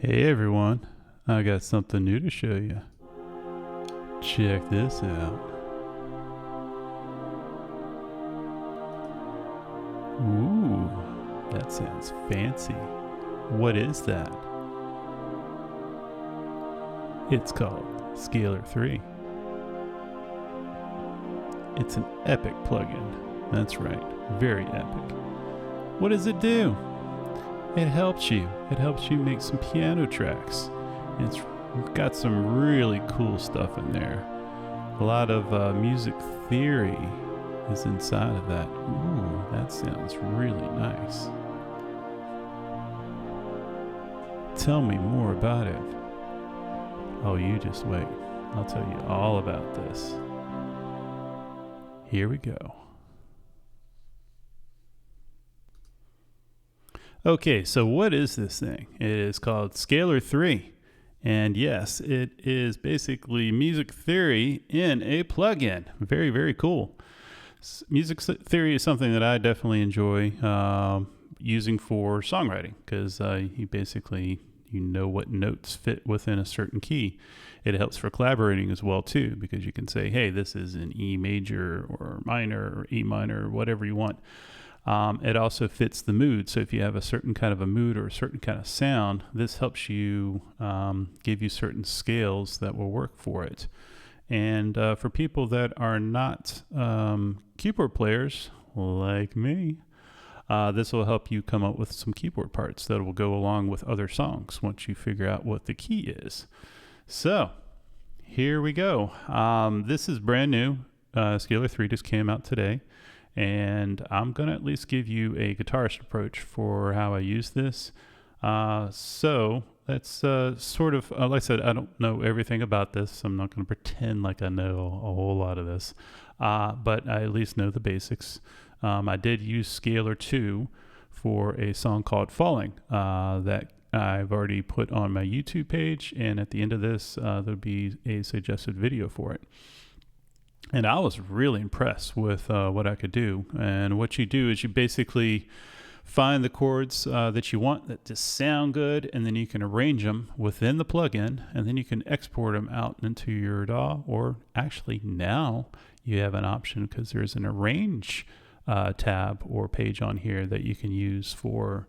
Hey everyone, I got something new to show you. Check this out. Ooh, that sounds fancy. What is that? It's called Scalar 3. It's an epic plugin. That's right, very epic. What does it do? It helps you make some piano tracks. It's got some really cool stuff in there. A lot of music theory is inside of that. Ooh, that sounds really nice. Tell me more about it. Oh, you just wait. I'll tell you all about this. Here we go. Okay, so what is this thing? It is called Scalar 3. And yes, it is basically music theory in a plugin. Very, very cool. Music theory is something that I definitely enjoy using for songwriting because you know what notes fit within a certain key. It helps for collaborating as well too, because you can say, hey, this is an E major or minor or E minor or whatever you want. It also fits the mood. So if you have a certain kind of a mood or a certain kind of sound, this helps you give you certain scales that will work for it. And for people that are not keyboard players like me, this will help you come up with some keyboard parts that will go along with other songs once you figure out what the key is. So here we go. This is brand new. Scalar 3 just came out today. And I'm going to at least give you a guitarist approach for how I use this. So that's sort of, like I said, I don't know everything about this. I'm not going to pretend like I know a whole lot of this, but I at least know the basics. I did use Scalar 2 for a song called Falling that I've already put on my YouTube page. And at the end of this, there'll be a suggested video for it. And I was really impressed with what I could do. And what you do is you basically find the chords that you want that just sound good, and then you can arrange them within the plugin, and then you can export them out into your DAW. Or actually now you have an option because there's an arrange tab or page on here that you can use for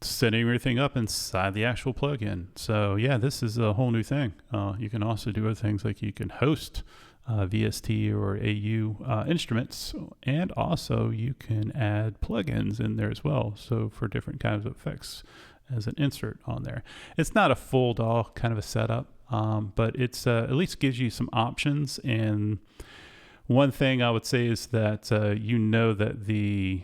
setting everything up inside the actual plugin. So yeah, this is a whole new thing. You can also do other things like you can host VST or AU instruments, and also you can add plugins in there as well. So for different kinds of effects as an insert on there. It's not a full DAW kind of a setup, but it's at least gives you some options. And one thing I would say is that you know that the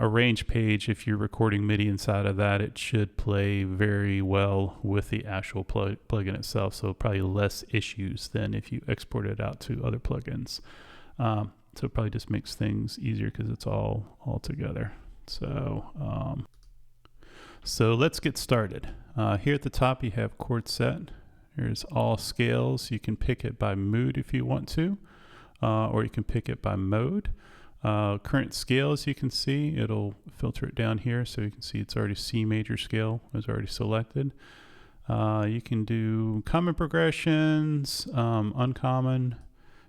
arrange page, if you're recording MIDI inside of that, it should play very well with the actual plugin itself. So probably less issues than if you export it out to other plugins. So it probably just makes things easier because it's all together. So let's get started. Here at the top, you have chord set. Here's all scales. You can pick it by mood if you want to, or you can pick it by mode. Current scale, as you can see, it'll filter it down here, so you can see it's already C major scale is already selected. You can do common progressions, uncommon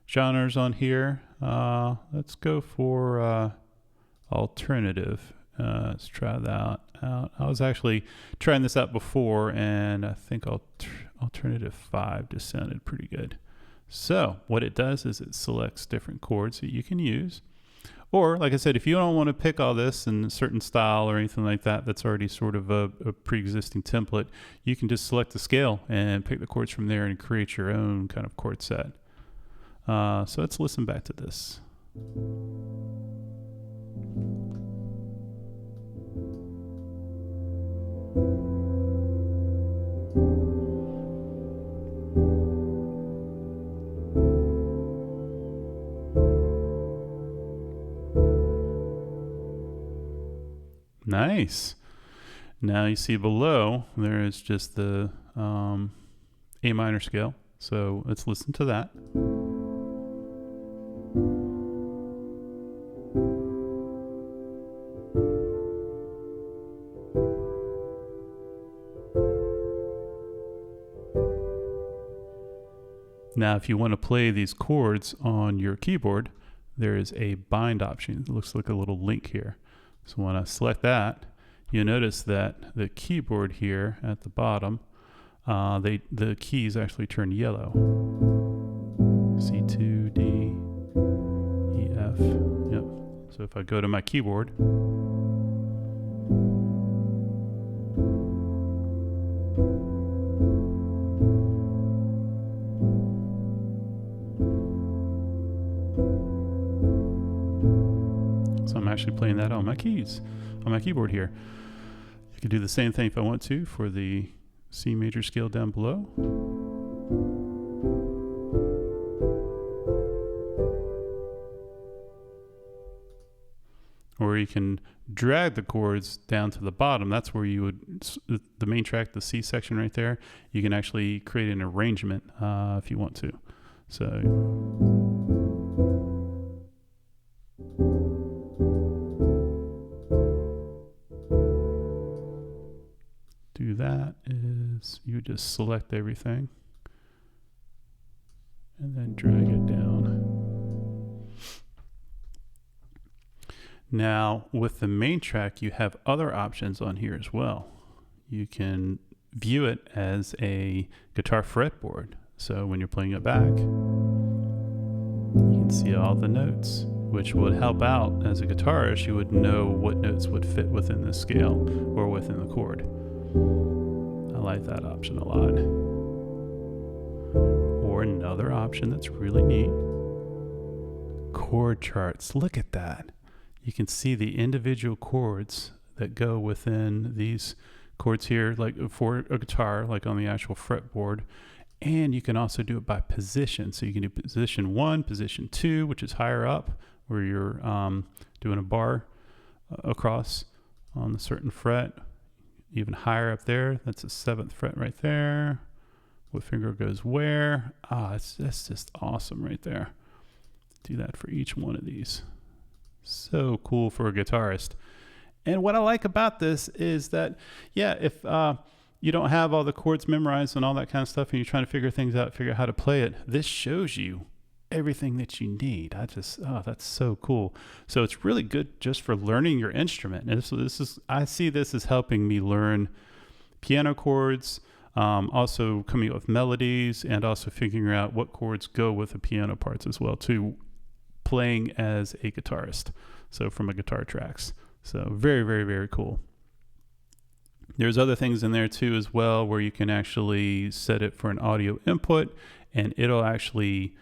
genres on here. Let's go for alternative. Let's try that out. I was actually trying this out before, and I think alternative 5 just sounded pretty good. So what it does is it selects different chords that you can use. Or, like I said, if you don't want to pick all this in a certain style or anything like that, that's already sort of a pre-existing template, you can just select the scale and pick the chords from there and create your own kind of chord set. So let's listen back to this. Nice. Now you see below there is just the A minor scale. So let's listen to that. Now, if you want to play these chords on your keyboard, there is a bind option. It looks like a little link here. So when I select that, you'll notice that the keyboard here at the bottom, the keys actually turn yellow. C2, D, E, F. Yep. So if I go to my keyboard, so I'm actually playing that on my keys, on my keyboard here. I could do the same thing if I want to for the C major scale down below. Or you can drag the chords down to the bottom. That's where you would, the main track, the C section right there, you can actually create an arrangement if you want to. So do that is you just select everything and then drag it down. Now, with the main track, you have other options on here as well. You can view it as a guitar fretboard. So when you're playing it back, you can see all the notes, which would help out as a guitarist. You would know what notes would fit within the scale or within the chord. I like that option a lot. Or another option that's really neat, chord charts. Look at that. You can see the individual chords that go within these chords here, like for a guitar, like on the actual fretboard. And you can also do it by position. So you can do position 1, position 2, which is higher up, where you're doing a bar across on a certain fret. Even higher up there, that's the 7th fret right there. What finger goes where? That's just awesome right there. Do that for each one of these. So cool for a guitarist. And what I like about this is that, yeah, if you don't have all the chords memorized and all that kind of stuff and you're trying to figure things out, figure out how to play it, this shows you everything that you need. That's so cool. So it's really good just for learning your instrument. And I see this as helping me learn piano chords, also coming up with melodies, and also figuring out what chords go with the piano parts as well too, playing as a guitarist. So from a guitar tracks. So very, very, very cool. There's other things in there too as well, where you can actually set it for an audio input, and it'll actually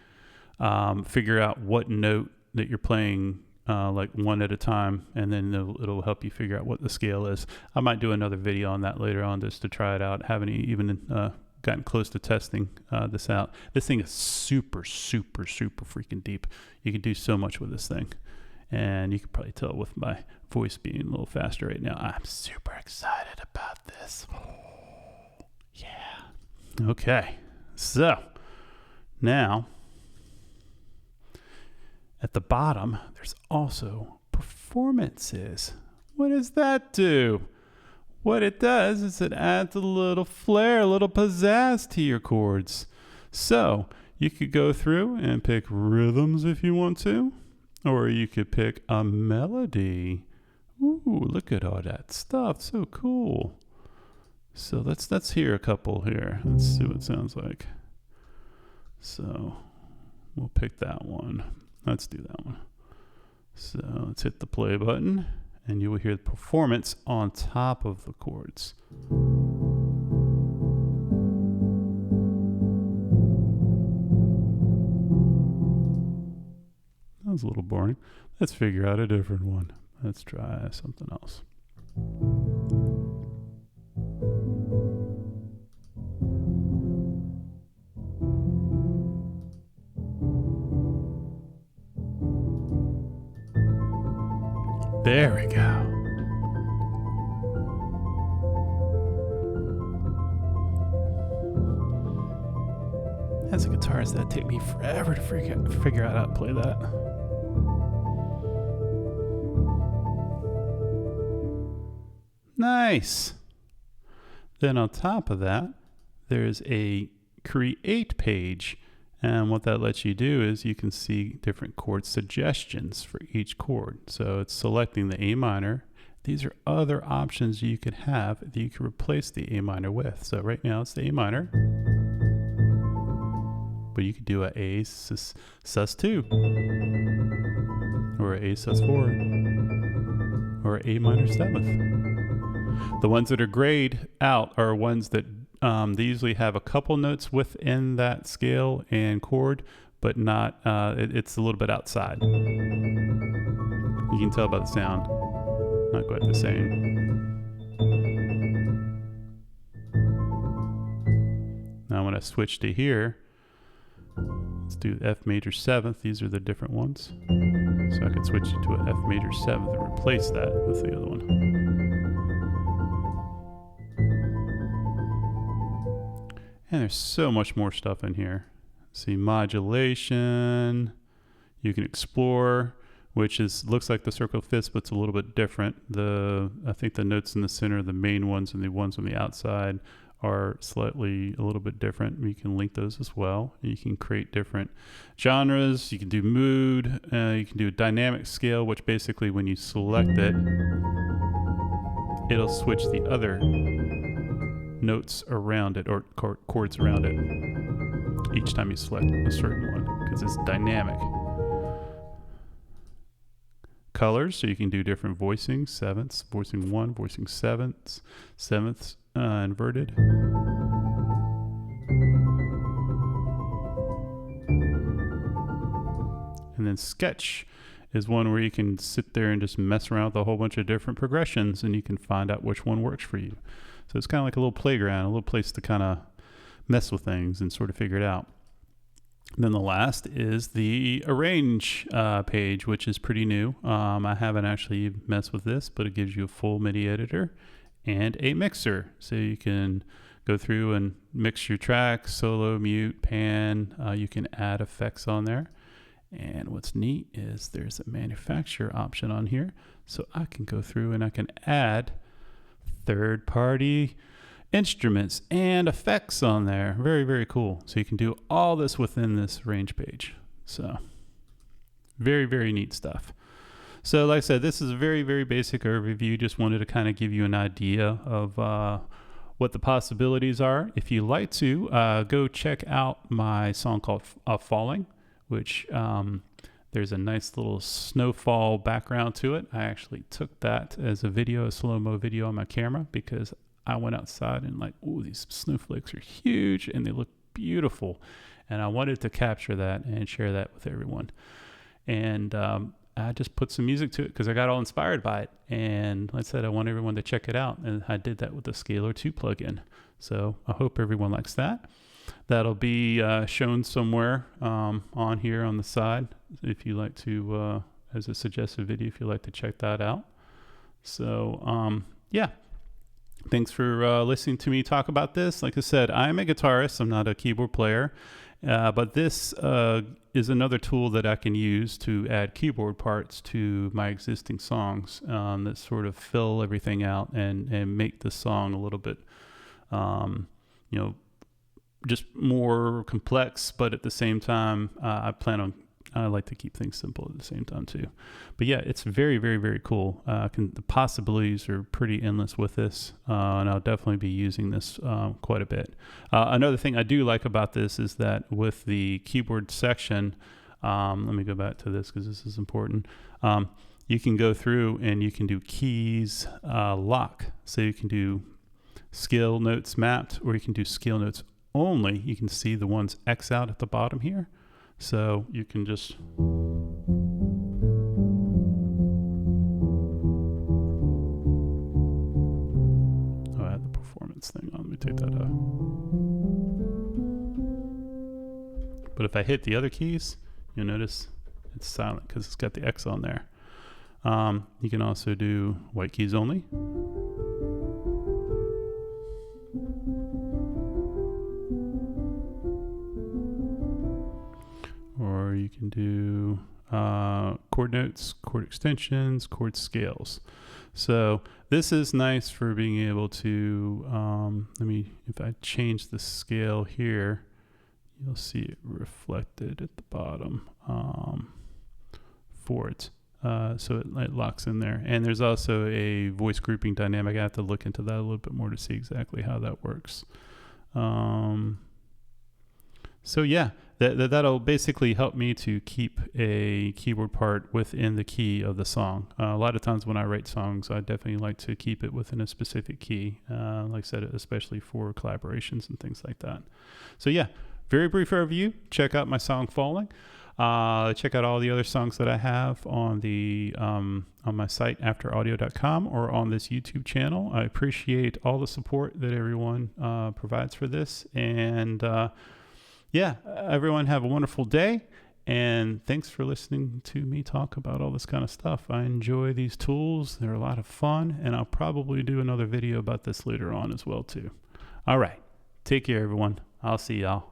figure out what note that you're playing, like one at a time, and then it'll help you figure out what the scale is. I might do another video on that later on just to try it out. Haven't even gotten close to testing this out. This thing is super, super, super freaking deep. You can do so much with this thing. And you can probably tell with my voice being a little faster right now. I'm super excited about this. Yeah. Okay. So now at the bottom, there's also performances. What does that do? What it does is it adds a little flair, a little pizzazz to your chords. So you could go through and pick rhythms if you want to, or you could pick a melody. Ooh, look at all that stuff. So cool. So let's hear a couple here. Let's see what it sounds like. So we'll pick that one. Let's do that one. So let's hit the play button, and you will hear the performance on top of the chords. That was a little boring. Let's figure out a different one. Let's try something else. There we go. As a guitarist, that'd take me forever to figure out how to play that. Nice. Then on top of that, there's a create page, And what that lets you do is you can see different chord suggestions for each chord. So it's selecting the A minor. These are other options you could have that you could replace the A minor with. So right now it's the A minor, but you could do a A sus2, or a A sus4, or A minor 7th. The ones that are grayed out are ones that they usually have a couple notes within that scale and chord, but not, it's a little bit outside. You can tell by the sound. Not quite the same. Now when I switch to here, let's do F major 7th. These are the different ones. So I could switch it to an F major 7th and replace that with the other one. And there's so much more stuff in here. See, modulation. You can explore, which looks like the circle fifths, but it's a little bit different. I think the notes in the center, the main ones, and the ones on the outside are slightly a little bit different. You can link those as well. You can create different genres. You can do mood. You can do a dynamic scale, which basically when you select it, it'll switch the other notes around it, or chords around it, each time you select a certain one, because it's dynamic. Colors, so you can do different voicings, 7ths, voicing 1, voicing 7ths, 7ths inverted. And then sketch is one where you can sit there and just mess around with a whole bunch of different progressions, and you can find out which one works for you. So it's kind of like a little playground, a little place to kind of mess with things and sort of figure it out. And then the last is the arrange page, which is pretty new. I haven't actually messed with this, but it gives you a full MIDI editor and a mixer. So you can go through and mix your tracks, solo, mute, pan. You can add effects on there. And what's neat is there's a manufacturer option on here. So I can go through and I can add third-party instruments and effects on there. Very, very cool. So you can do all this within this range page. So very, very neat stuff. So like I said, this is a very, very basic overview. Just wanted to kind of give you an idea of what the possibilities are. If you like to, go check out my song called Falling, which there's a nice little snowfall background to it. I actually took that as a video, a slow-mo video on my camera, because I went outside and like, oh, these snowflakes are huge and they look beautiful. And I wanted to capture that and share that with everyone. And I just put some music to it because I got all inspired by it. And like I said, I want everyone to check it out. And I did that with the Scalar 2 plugin. So I hope everyone likes that. That'll be shown somewhere on here on the side if you like to, as a suggested video, if you'd like to check that out. So yeah, thanks for listening to me talk about this. Like I said, I'm a guitarist. I'm not a keyboard player, but this is another tool that I can use to add keyboard parts to my existing songs that sort of fill everything out and make the song a little bit, just more complex, but at the same time, I like to keep things simple at the same time too. But yeah, it's very, very, very cool. The possibilities are pretty endless with this, and I'll definitely be using this quite a bit. Another thing I do like about this is that with the keyboard section, let me go back to this because this is important. You can go through and you can do keys lock. So you can do scale notes mapped, or you can do scale notes only. You can see the ones X out at the bottom here. So you can just I have the performance thing on. Let me take that out. But if I hit the other keys, you'll notice it's silent because it's got the X on there. You can also do white keys only. Or you can do chord notes, chord extensions, chord scales. So this is nice for being able to, if I change the scale here, you'll see it reflected at the bottom chords. So it locks in there. And there's also a voice grouping dynamic. I have to look into that a little bit more to see exactly how that works. So yeah, that'll basically help me to keep a keyboard part within the key of the song. A lot of times when I write songs, I definitely like to keep it within a specific key. Like I said, especially for collaborations and things like that. So yeah, very brief review. Check out my song Falling. Check out all the other songs that I have on the on my site AfterAudio.com or on this YouTube channel. I appreciate all the support that everyone provides for this, and yeah, everyone have a wonderful day, and thanks for listening to me talk about all this kind of stuff. I enjoy these tools. They're a lot of fun, and I'll probably do another video about this later on as well too. All right, take care everyone. I'll see y'all.